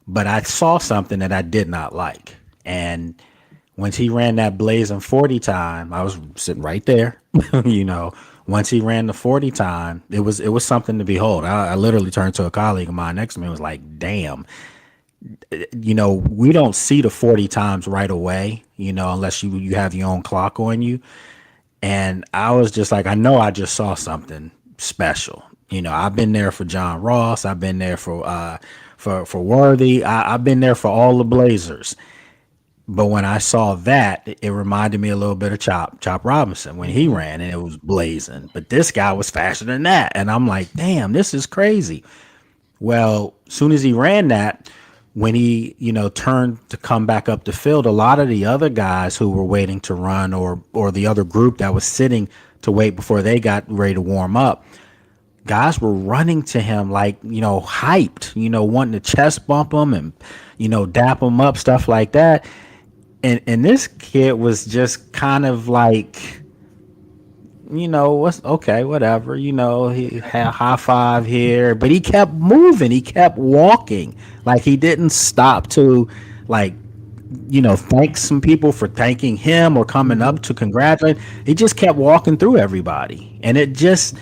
but I saw something that I did not like. And once he ran that blazing 40 time, I was sitting right there. you know, once he ran the 40 time, it was something to behold. I literally turned to a colleague of mine next to me and was like, damn, we don't see the 40 times right away, unless you have your own clock on you. And I was just like, I know I just saw something special. I've been there for John Ross. I've been there for Worthy. I've been there for all the Blazers. But when I saw that, it reminded me a little bit of Chop Robinson when he ran and it was blazing. But this guy was faster than that. And I'm like, damn, this is crazy. Well, soon as he ran that, when he, turned to come back up the field, a lot of the other guys who were waiting to run or the other group that was sitting to wait before they got ready to warm up, guys were running to him like, hyped, wanting to chest bump him and, dap him up, stuff like that. And this kid was just kind of like, what's okay, whatever, he had high five here, but he kept moving, he kept walking, like he didn't stop to like, thank some people for thanking him or coming up to congratulate. He just kept walking through everybody. And it just,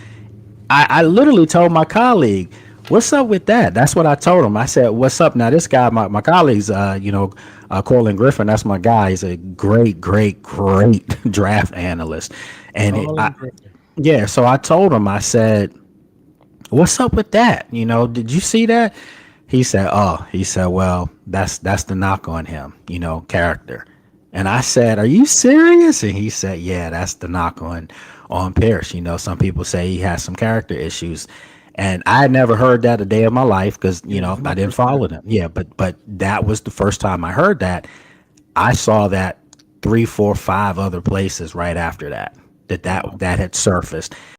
I literally told my colleague, what's up with that? That's what I told him. I said, what's up? Now, this guy, my colleagues, Corlin Griffin, that's my guy. He's a great, great, great draft analyst. And yeah, so I told him, I said, what's up with that? Did you see that? He said, well, that's the knock on him, character. And I said, are you serious? And he said, yeah, that's the knock on Pierce. Some people say he has some character issues. And I had never heard that a day of my life because, I didn't follow them. Yeah, but that was the first time I heard that. I saw that 3, 4, 5 other places right after that had surfaced.